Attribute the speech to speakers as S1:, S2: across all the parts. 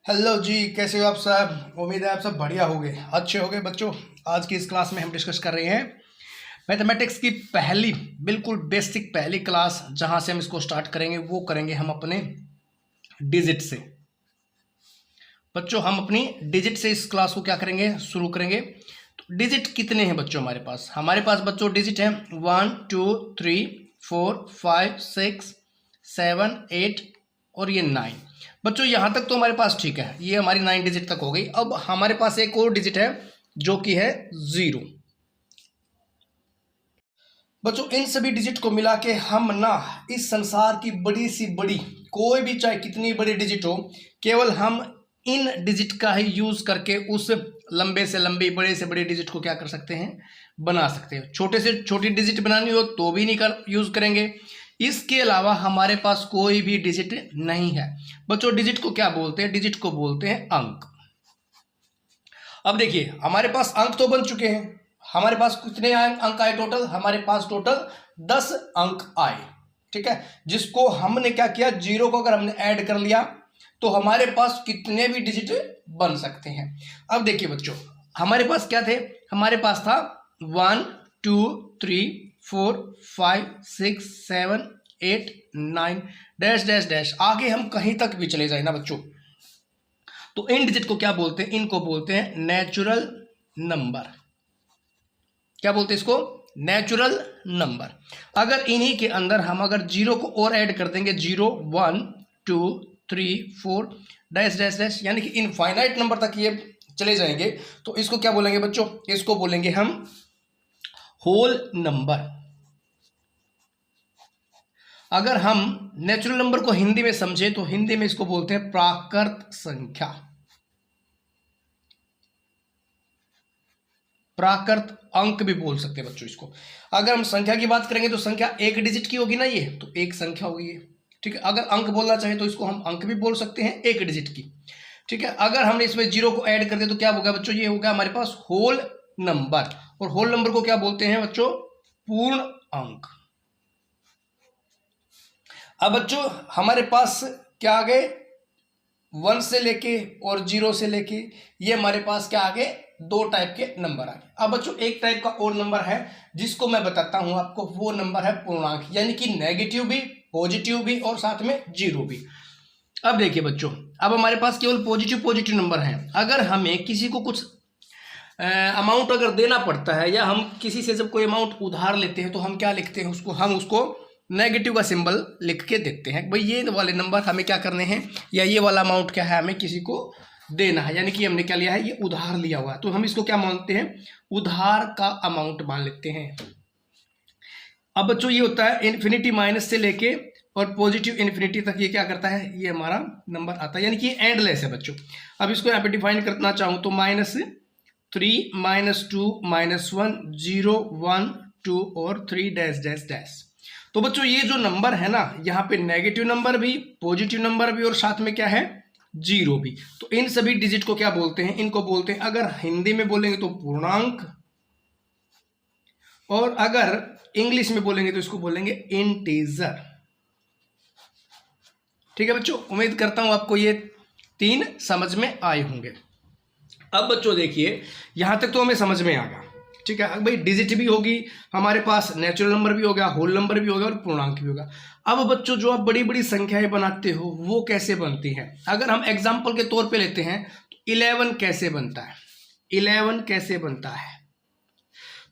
S1: Hello जी, कैसे हो आप सब। उम्मीद है आप सब बढ़िया होंगे, अच्छे होंगे। बच्चों, आज की इस क्लास में हम डिस्कस कर रहे हैं मैथमेटिक्स की पहली, बिल्कुल बेसिक पहली क्लास। जहां से हम इसको स्टार्ट करेंगे वो करेंगे हम अपने डिजिट से। बच्चों, हम अपनी डिजिट से इस क्लास को क्या करेंगे, शुरू करेंगे। तो डिजिट कितने हैं बच्चों हमारे पास बच्चों डिजिट हैं 1 2 3 4 5 6 7 8 और ये 9। बच्चों यहाँ तक तो हमारे पास ठीक है, ये हमारी 9 डिजिट तक हो गई। अब हमारे पास एक और डिजिट है जो कि है 0। बच्चों, इन सभी डिजिट को मिला के हम ना इस संसार की बड़ी सी बड़ी, कोई भी चाहे कितनी बड़ी डिजिट हो, केवल हम इन डिजिट का ही यूज करके उस लंबे से लंबी, बड़े से बड़े डिजिट को क्या कर सकते हैं, बना सकते हैं। छोटे से छोटी डिजिट बनानी हो तो भी नहीं कर यूज करेंगे। इसके अलावा हमारे पास कोई भी डिजिट नहीं है। बच्चों, डिजिट को क्या बोलते हैं? डिजिट को बोलते हैं अंक। अब देखिए, हमारे पास अंक तो बन चुके हैं। हमारे पास कितने अंक आए टोटल? हमारे पास टोटल 10 अंक आए। ठीक है, जिसको हमने क्या किया, 0 को अगर हमने ऐड कर लिया तो हमारे पास कितने भी डिजिट बन सकते हैं। अब देखिए बच्चों, हमारे पास क्या थे? हमारे पास था 1 2 3 4 5 6 7 8 9 डैश डैश डैश, आगे हम कहीं तक भी चले जाए ना बच्चों, तो इन डिजिट को क्या बोलते हैं? इनको बोलते हैं नेचुरल नंबर। क्या बोलते हैं इसको? Natural number. अगर इन्हीं के अंदर हम अगर 0 को और ऐड कर देंगे, 0 1 2 3 4 डैश डैश डैश, यानी कि इनफाइनाइट नंबर तक ये चले जाएंगे, तो इसको क्या बोलेंगे बच्चों? इसको बोलेंगे हम होल नंबर। अगर हम नेचुरल नंबर को हिंदी में समझे तो हिंदी में इसको बोलते हैं प्राकृत संख्या। प्राकृत अंक भी बोल सकते हैं बच्चों इसको। अगर हम संख्या की बात करेंगे तो संख्या एक डिजिट की होगी ना, ये तो एक संख्या होगी ये। ठीक है, अगर अंक बोलना चाहे तो इसको हम अंक भी बोल सकते हैं, एक डिजिट की। ठीक है, अगर हमने इसमें 0 को ऐड कर दिया तो क्या होगा बच्चों? ये होगा हमारे पास होल नंबर। और होल नंबर को क्या बोलते हैं बच्चों? पूर्ण अंक। अब बच्चों, हमारे पास क्या आ गए? 1 से लेके और 0 से लेके, ये हमारे पास क्या आ गए? 2 टाइप के नंबर आ गए। अब बच्चों, एक टाइप का और नंबर है जिसको मैं बताता हूं आपको, वो नंबर है पूर्णांक, यानी कि नेगेटिव भी, पॉजिटिव भी और साथ में 0 भी। अब देखिए बच्चों, अब हमारे पास केवल पॉजिटिव नंबर है। अगर हमें किसी को कुछ अमाउंट अगर देना पड़ता है, या हम किसी से जब कोई अमाउंट उधार लेते हैं, तो हम क्या लिखते हैं उसको? हम उसको नेगेटिव का सिंबल लिख के देते हैं, भाई ये वाले नंबर हमें क्या करने हैं, या ये वाला अमाउंट क्या है, हमें किसी को देना है, यानी कि हमने क्या लिया है, ये उधार लिया हुआ है, तो हम इसको क्या मानते हैं? उधार का अमाउंट मान लेते हैं। अब बच्चों, ये होता है इन्फिनिटी माइनस से लेके और पॉजिटिव इन्फिनिटी तक, ये क्या करता है, ये हमारा नंबर आता है, यानी कि एंडलेस है बच्चों। अब इसको यहाँ पे डिफाइन करना चाहूँ तो -3 -2 -1 0 1 2 और 3 डैश डैश डैश। तो बच्चों, ये जो नंबर है ना, यहाँ पे नेगेटिव नंबर भी, पॉजिटिव नंबर भी और साथ में क्या है, 0 भी। तो इन सभी डिजिट को क्या बोलते हैं? इनको बोलते हैं, अगर हिंदी में बोलेंगे तो पूर्णांक, और अगर इंग्लिश में बोलेंगे तो इसको बोलेंगे इंटीजर। ठीक है बच्चों, उम्मीद करता हूं आपको ये 3 समझ में आए होंगे। अब बच्चों देखिए, यहां तक तो हमें समझ में आ गया। ठीक है, भाई डिजिट भी होगी हमारे पास, नेचुरल नंबर भी हो गया, होल नंबर भी हो गया और पूर्णांक भी होगा। अब बच्चों, जो आप बड़ी बड़ी संख्याएं बनाते हो वो कैसे बनती हैं? अगर हम एग्जाम्पल के तौर पे लेते हैं तो 11 कैसे बनता है? 11 कैसे बनता है?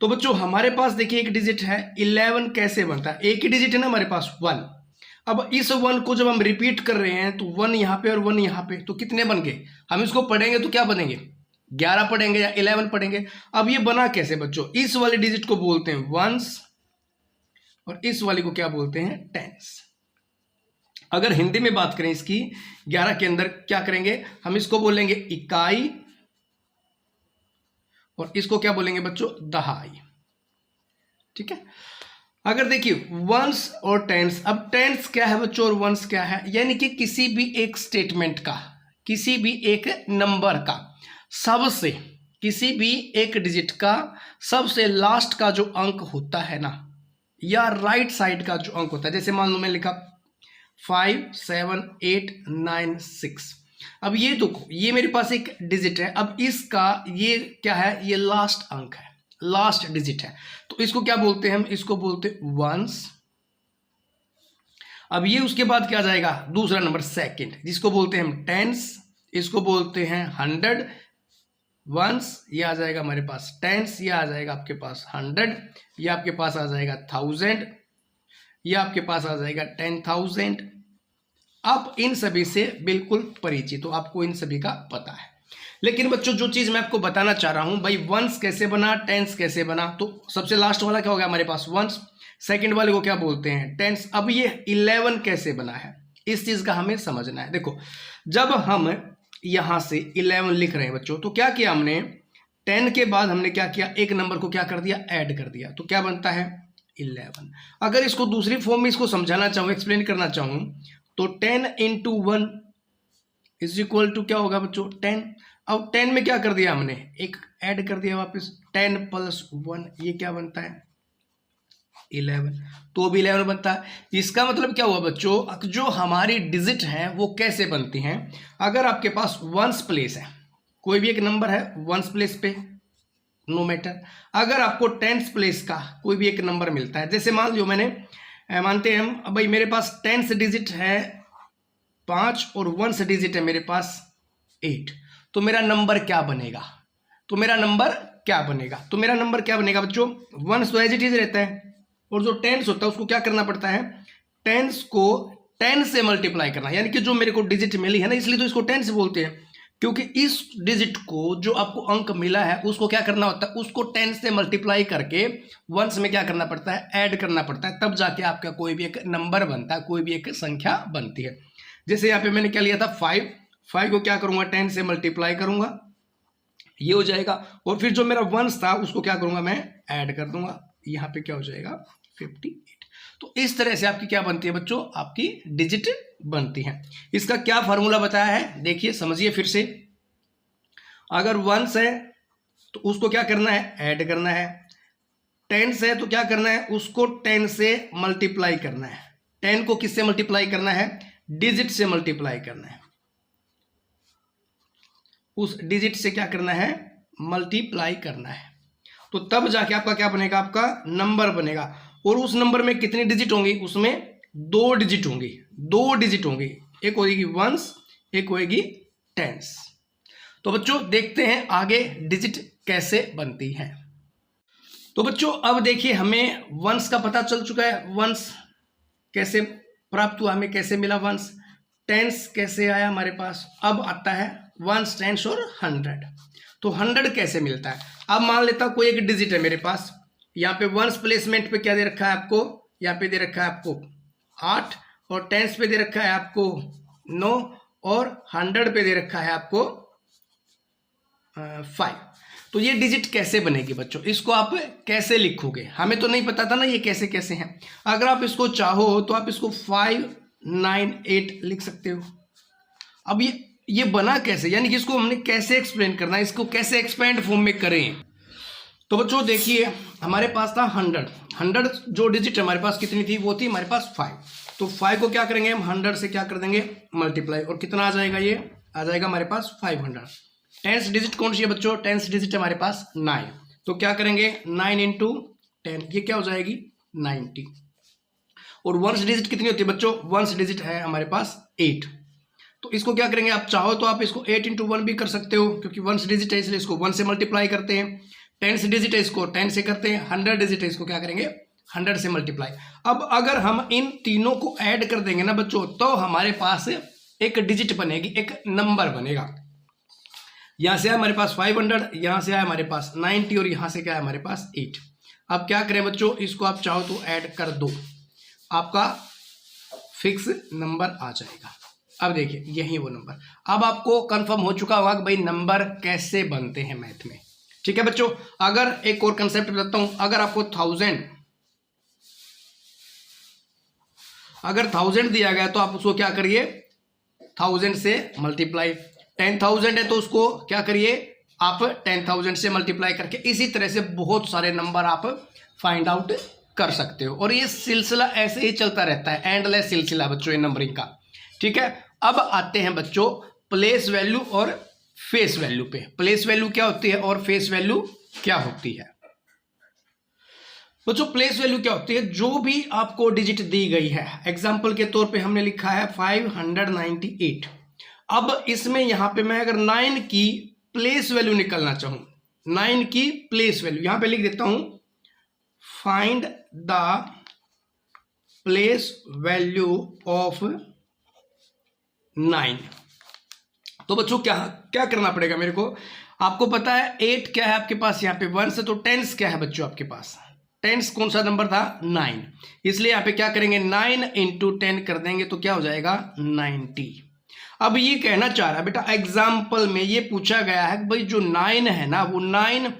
S1: तो बच्चों, हमारे पास देखिए एक डिजिट है, 11 कैसे बनता है? एक ही डिजिट है ना हमारे पास, 1। अब इस 1 को जब हम रिपीट कर रहे हैं तो 1 यहाँ पे और 1 यहाँ पे, तो कितने बन गए? हम इसको पढ़ेंगे तो क्या बनेंगे? 11 पढ़ेंगे या 11 पढ़ेंगे? अब ये बना कैसे बच्चों? इस वाले डिजिट को बोलते हैं वंस और इस वाले को क्या बोलते हैं? टेंस। अगर हिंदी में बात करें इसकी, 11 के अंदर क्या करेंगे? हम इसको बोलेंगे इकाई और इसको क्या बोलेंगे बच्चों? दहाई। ठीक है, अगर देखिए वंस और टेंस, अब टेंस क्या है बच्चों और वंस क्या है? यानी कि किसी भी एक स्टेटमेंट का, किसी भी एक नंबर का सबसे, किसी भी एक डिजिट का सबसे लास्ट का जो अंक होता है ना, या राइट साइड का जो अंक होता है, जैसे मान लो मैं लिखा 5 7 8 9 6, अब ये देखो, ये मेरे पास एक डिजिट है, अब इसका ये क्या है, ये लास्ट अंक है, लास्ट डिजिट है, तो इसको क्या बोलते हैं हम, इसको बोलते वंस। अब ये उसके बाद क्या जाएगा, दूसरा नंबर सेकंड, जिसको बोलते हैं हम टेंस, इसको बोलते हैं 100 वंस, ये आ जाएगा हमारे पास टेंस, ये आ जाएगा आपके पास 100, ये आपके पास आ जाएगा 1000, ये आपके पास आ जाएगा 10,000। आप इन सभी से बिल्कुल परिचित हो, आपको इन सभी का पता है। लेकिन बच्चों जो चीज मैं आपको बताना चाह रहा हूं भाई, वंस कैसे बना, टेंस कैसे बना, तो सबसे लास्ट वाला क्या हो गया हमारे पास वंस, सेकंड वाले को क्या बोलते हैं टेंस। अब ये 11 कैसे बना है, इस चीज का हमें समझना है। देखो जब हम यहां से 11 लिख रहे हैं बच्चों, तो क्या किया हमने, 10 के बाद हमने क्या किया, एक नंबर को क्या कर दिया, ऐड कर दिया, तो क्या बनता है 11। अगर इसको दूसरी फॉर्म में इसको समझाना चाहूं, एक्सप्लेन करना चाहूं, तो 10 × 1 इज इक्वल टू क्या होगा बच्चों 10। अब 10 में क्या कर दिया हमने, एक ऐड कर दिया वापस, 10 + 1 ये क्या बनता है 11, तो भी 11 बनता है। इसका मतलब क्या हुआ बच्चों, जो हमारी डिजिट हैं वो कैसे बनती हैं, अगर आपके पास वंस प्लेस है, कोई भी एक नंबर है वंस प्लेस पे, नो मैटर, अगर आपको टेंस प्लेस का कोई भी एक नंबर मिलता है, जैसे मान लो मैंने मानते हैं हम, भाई मेरे पास टेंस डिजिट है 5 और वंस डिजिट है मेरे पास 8, तो मेरा नंबर क्या बनेगा, तो मेरा नंबर क्या बनेगा, तो मेरा नंबर क्या बनेगा बच्चों, वंस तो एज इट इज रहता है, और जो टेंस होता है उसको क्या करना पड़ता है, टेंस को 10 से मल्टीप्लाई करना, यानी कि जो मेरे को डिजिट मिली है ना, इसलिए तो इसको 10 से बोलते हैं, क्योंकि इस डिजिट को जो आपको अंक मिला है उसको क्या करना होता है, उसको 10 से मल्टीप्लाई करके वंस में क्या करना पड़ता है, ऐड करना पड़ता है, तब जाके आपका कोई भी एक नंबर बनता है, कोई भी एक संख्या बनती है। जैसे यहाँ पे मैंने क्या लिया था 5 को क्या करूंगा 10 से मल्टीप्लाई करूंगा, ये हो जाएगा, और फिर जो मेरा वंस था उसको क्या करूंगा मैं ऐड कर दूंगा, यहाँ पे क्या हो जाएगा 58। तो इस तरह से आपकी क्या बनती है बच्चों, आपकी डिजिट बनती है। इसका क्या फॉर्मूला बताया है, देखिए समझिए फिर से, अगर वंस है तो उसको क्या करना है, ऐड करना है, टेंस है तो क्या करना है, उसको 10 से मल्टीप्लाई करना है, 10 को किससे मल्टीप्लाई करना है, डिजिट से मल्टीप्लाई करना है, उस डिजिट से क्या करना है, मल्टीप्लाई करना है, तो तब जाके आपका क्या बनेगा, आपका नंबर बनेगा। और उस नंबर में कितनी डिजिट होंगी, उसमें 2 डिजिट होंगी, 2 डिजिट होंगी, एक होगी वंस, एक होगी टेंस। तो बच्चों देखते हैं आगे डिजिट कैसे बनती है। तो बच्चों अब देखिए हमें वंस का पता चल चुका है, वंस कैसे प्राप्त हुआ, हमें कैसे मिला वंस, टेंस कैसे आया हमारे पास, अब आता है वंस, टेंस और 100। तो 100 कैसे मिलता है, अब मान लेता हूं कोई एक डिजिट है मेरे पास, यहाँ पे वंस प्लेसमेंट पे क्या दे रखा है आपको, यहाँ पे दे रखा है आपको 8, और टेंस पे दे रखा है आपको 9, और 100 पे दे रखा है आपको 5। तो ये डिजिट कैसे बनेगी बच्चों, इसको आप कैसे लिखोगे, हमें तो नहीं पता था ना ये कैसे कैसे हैं। अगर आप इसको चाहो तो आप इसको 598 लिख सकते हो। अब ये बना कैसे, यानी कि इसको हमने कैसे एक्सप्लेन करना है, इसको कैसे एक्सपेंड फॉर्म में करें। तो बच्चों देखिए हमारे पास था 100 जो डिजिट हमारे पास कितनी थी, वो थी हमारे पास 5। तो 5 को क्या करेंगे हम 100 से क्या कर देंगे मल्टीप्लाई, और कितना आ जाएगा, ये आ जाएगा हमारे पास 500। टेंस डिजिट कौन सी है बच्चों, टेंस डिजिट हमारे पास 9, तो क्या करेंगे 9 × 10, ये क्या हो जाएगी 90। और वंस डिजिट कितनी होती है बच्चों, वंस डिजिट है हमारे पास 8, तो इसको क्या करेंगे, आप चाहो तो आप इसको 8 × 1 भी कर सकते हो, क्योंकि वंस डिजिट है इसलिए इसको 1 से मल्टीप्लाई करते हैं, टेंस डिजिट है इसको 10 से करते हैं, 100 डिजिट है इसको क्या करेंगे 100 से मल्टीप्लाई। अब अगर हम इन तीनों को ऐड कर देंगे ना बच्चों, तो हमारे पास एक डिजिट बनेगी, एक नंबर बनेगा। यहां से आया हमारे पास 500, यहां से आया हमारे पास 90, और यहां से क्या है हमारे पास 8। अब क्या करें बच्चों, इसको आप चाहो तो ऐड कर दो, आपका फिक्स नंबर आ जाएगा। अब देखिए यही वो नंबर, अब आपको कंफर्म हो चुका होगा कि भाई नंबर कैसे बनते हैं मैथ में। ठीक है बच्चों, अगर एक और कंसेप्ट बताता हूं, अगर आपको 1000 दिया गया तो आप उसको क्या करिए 1000 से मल्टीप्लाई, 10,000 है तो उसको क्या करिए आप 10,000 से मल्टीप्लाई करके, इसी तरह से बहुत सारे नंबर आप फाइंड आउट कर सकते हो। और ये सिलसिला ऐसे ही चलता रहता है, एंडलेस सिलसिला बच्चों ये नंबरिंग का। ठीक है, अब आते हैं बच्चों प्लेस वैल्यू और फेस वैल्यू पे। प्लेस वैल्यू क्या होती है और फेस वैल्यू क्या होती है बच्चों? प्लेस वैल्यू क्या होती है? जो भी आपको डिजिट दी गई है, एग्जांपल के तौर पे हमने लिखा है 598। अब इसमें यहां पे मैं अगर 9 की प्लेस वैल्यू निकालना चाहूं, 9 की प्लेस वैल्यू यहां पे लिख देता हूं, find the place value of 9। तो बच्चों क्या क्या करना पड़ेगा मेरे को? आपको पता है 8 क्या है आपके पास यहाँ पे 1 से, तो टेंस क्या है बच्चों आपके पास? टेंस कौन सा नंबर था? 9। इसलिए यहाँ पे क्या करेंगे, 9 × 10 कर देंगे तो क्या हो जाएगा 90। अब ये कहना चाह रहा है बेटा, एग्जाम्पल में ये पूछा गया है भाई जो 9 है ना, वो 9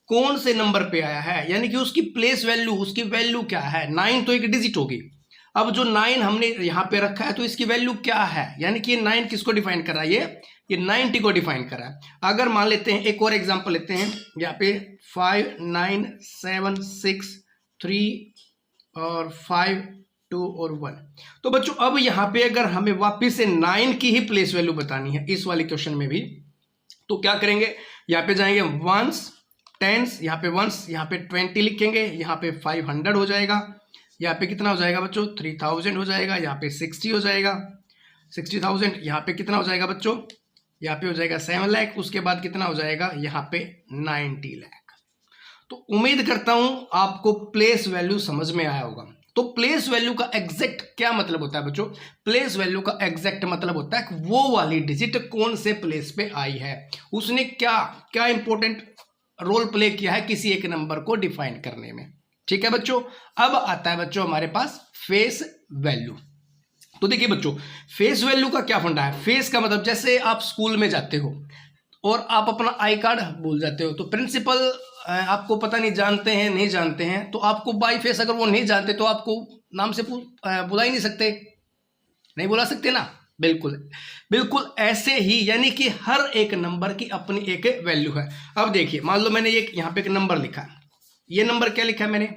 S1: कौन से नंबर पे आया है, यानी कि उसकी प्लेस वैल्यू, उसकी वैल्यू क्या है? 9 तो एक डिजिट होगी। अब जो 9 हमने यहाँ पे रखा है तो इसकी वैल्यू क्या है, यानी कि ये 9 किसको डिफाइन कर रहा है? ये 90 को डिफाइन कर रहा है। अगर मान लेते हैं एक और एग्जांपल लेते हैं, यहाँ पे 5 9 7 6 3 और 5 2 और 1। तो बच्चों अब यहाँ पे अगर हमें वापिस से 9 की ही प्लेस वैल्यू बतानी है इस वाले क्वेश्चन में भी, तो क्या करेंगे, यहाँ पे जाएंगे वंस, टेंस, यहाँ पे वंस, यहाँ पे 20 लिखेंगे, यहाँ पे 500 हो जाएगा, यहाँ पे कितना हो जाएगा बच्चों 3000 हो जाएगा, यहाँ पे 60 हो जाएगा 60,000, यहाँ पे कितना हो जाएगा बच्चों, यहाँ पे हो जाएगा 7 लाख, उसके बाद कितना हो जाएगा यहाँ पे 90 लाख। तो उम्मीद करता हूं आपको प्लेस वैल्यू समझ में आया होगा। तो प्लेस वैल्यू का एग्जैक्ट क्या मतलब होता है बच्चों? प्लेस वैल्यू का एग्जैक्ट मतलब होता है वो वाली डिजिट कौन से प्लेस पे आई है, उसने क्या क्या इंपॉर्टेंट रोल प्ले किया है किसी एक नंबर को डिफाइन करने में। ठीक है बच्चों, अब आता है बच्चों हमारे पास फेस वैल्यू। तो देखिए बच्चों, फेस वैल्यू का क्या फंडा है? फेस का मतलब जैसे आप स्कूल में जाते हो और आप अपना आई कार्ड भूल जाते हो, तो प्रिंसिपल आपको पता नहीं जानते हैं नहीं जानते हैं, तो आपको बाई फेस अगर वो नहीं जानते तो आपको नाम से बुला ही नहीं सकते, नहीं बुला सकते ना। बिल्कुल बिल्कुल ऐसे ही, यानी कि हर एक नंबर की अपनी एक वैल्यू है। अब देखिए मान लो मैंने एक यहाँ पे एक नंबर लिखा है, ये नंबर क्या लिखा है मैंने,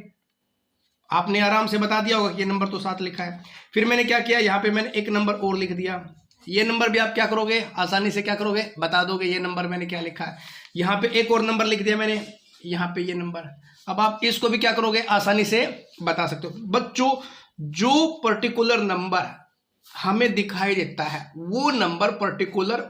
S1: आपने आराम से बता दिया होगा कि ये नंबर तो 7 लिखा है। फिर मैंने क्या किया, यहाँ पे मैंने एक नंबर और लिख दिया, ये नंबर भी आप क्या करोगे, आसानी से क्या करोगे, बता दोगे ये नंबर मैंने क्या लिखा है। यहाँ पे एक और नंबर लिख दिया मैंने, यहाँ पे ये नंबर, अब आप इसको भी क्या करोगे, आसानी से बता सकते हो। बच्चों जो पर्टिकुलर नंबर हमें दिखाई देता है वो नंबर पर्टिकुलर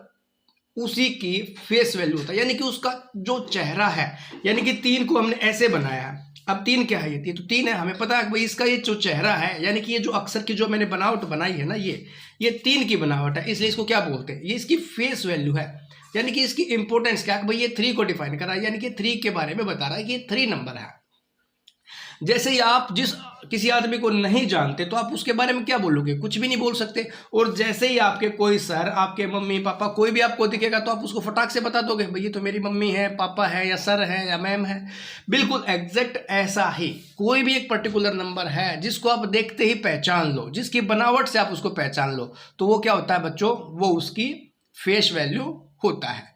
S1: उसी की फेस वैल्यू होता है, यानी कि उसका जो चेहरा है, यानी कि 3 को हमने ऐसे बनाया है। अब 3 क्या है, ये तो 3 है, हमें पता है कि भाई इसका ये जो चेहरा है, यानी कि ये जो अक्षर की जो मैंने बनावट बनाई है ना, ये 3 की बनावट है, इसलिए इसको क्या बोलते हैं, ये इसकी फेस वैल्यू है। यानी कि इसकी इंपॉर्टेंस क्या है, भाई ये 3 को डिफाइन कर रहा है, यानी कि 3 के बारे में बता रहा है कि ये 3 नंबर है। जैसे ही आप जिस किसी आदमी को नहीं जानते तो आप उसके बारे में क्या बोलोगे, कुछ भी नहीं बोल सकते। और जैसे ही आपके कोई सर, आपके मम्मी पापा, कोई भी आपको दिखेगा तो आप उसको फटाक से बता दोगे, भाई ये तो मेरी मम्मी है, पापा है, या सर है, या मैम है। बिल्कुल एग्जैक्ट ऐसा ही कोई भी एक पर्टिकुलर नंबर है जिसको आप देखते ही पहचान लो, जिसकी बनावट से आप उसको पहचान लो, तो वो क्या होता है बच्चों, वो उसकी फेस वैल्यू होता है।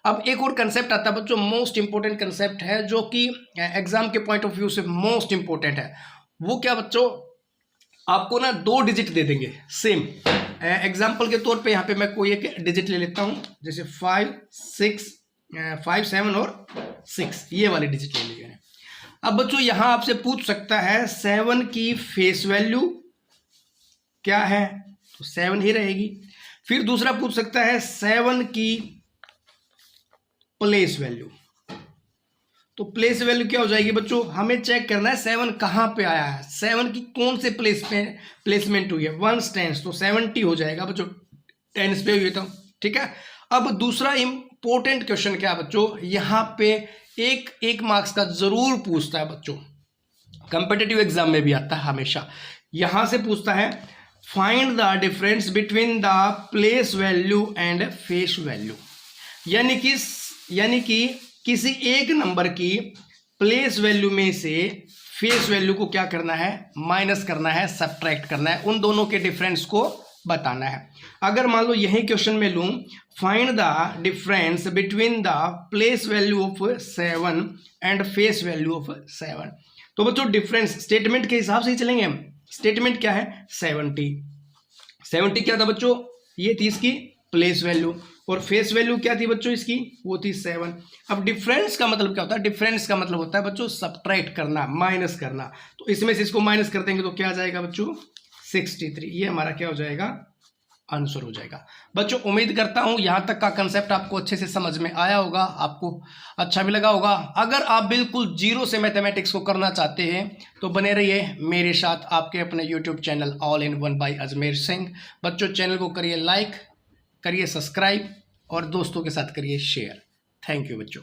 S1: अब एक और कंसेप्ट आता है बच्चों, मोस्ट इंपोर्टेंट कंसेप्ट है, जो कि एग्जाम के पॉइंट ऑफ व्यू से मोस्ट इंपोर्टेंट है। वो क्या बच्चों, आपको ना 2 डिजिट दे देंगे सेम। एग्जाम्पल के तौर पे यहाँ पे मैं कोई एक डिजिट ले लेता हूँ, जैसे 5 7 और 6, ये वाली डिजिट ले ली मैंने। अब बच्चों यहाँ आपसे पूछ सकता है 7 की फेस वैल्यू क्या है, तो 7 ही रहेगी। फिर दूसरा पूछ सकता है 7 की प्लेस वैल्यू, तो प्लेस वैल्यू क्या हो जाएगी बच्चों, हमें चेक करना है 7 कहां पे आया है, 7 की कौन से प्लेस पे प्लेसमेंट हुई है। 1 टेंस तो 70 हो जाएगा बच्चों, टेंस पे हुई तो ठीक है। अब दूसरा इंपॉर्टेंट क्वेश्चन क्या है बच्चों, यहां पे एक मार्क्स का जरूर पूछता है बच्चों, कंपिटिटिव एग्जाम में भी आता है हमेशा, यहां से पूछता है find the difference between the place value and face value. यानी कि किसी एक नंबर की प्लेस वैल्यू में से फेस वैल्यू को क्या करना है, माइनस करना है, सब्ट्रैक्ट करना है, उन दोनों के डिफरेंस को बताना है। अगर मान लो यही क्वेश्चन में लूं, find the difference between the place value of 7 and face value of 7, तो बच्चों डिफरेंस स्टेटमेंट के हिसाब से ही चलेंगे हम। स्टेटमेंट क्या है, 70 क्या था बच्चों, ये थी इसकी प्लेस वैल्यू, और फेस वैल्यू क्या थी बच्चों इसकी, वो थी 7। अब डिफरेंस का मतलब क्या होता है, डिफरेंस का मतलब होता है बच्चों सब्ट्रैक्ट करना, माइनस करना। तो इसमें से इसको माइनस कर देंगे तो क्या आ जाएगा बच्चों 63। ये हमारा क्या हो जाएगा, आंसर हो जाएगा। बच्चों उम्मीद करता हूं यहां तक का कंसेप्ट आपको अच्छे से समझ में आया होगा, आपको अच्छा भी लगा होगा। अगर आप बिल्कुल जीरो से मैथमेटिक्स को करना चाहते हैं तो बने रहिए मेरे साथ आपके अपने YouTube channel all in one by Ajmer Singh. बच्चों चैनल को करिए लाइक, करिए सब्सक्राइब और दोस्तों के साथ करिए शेयर। थैंक यू बच्चों।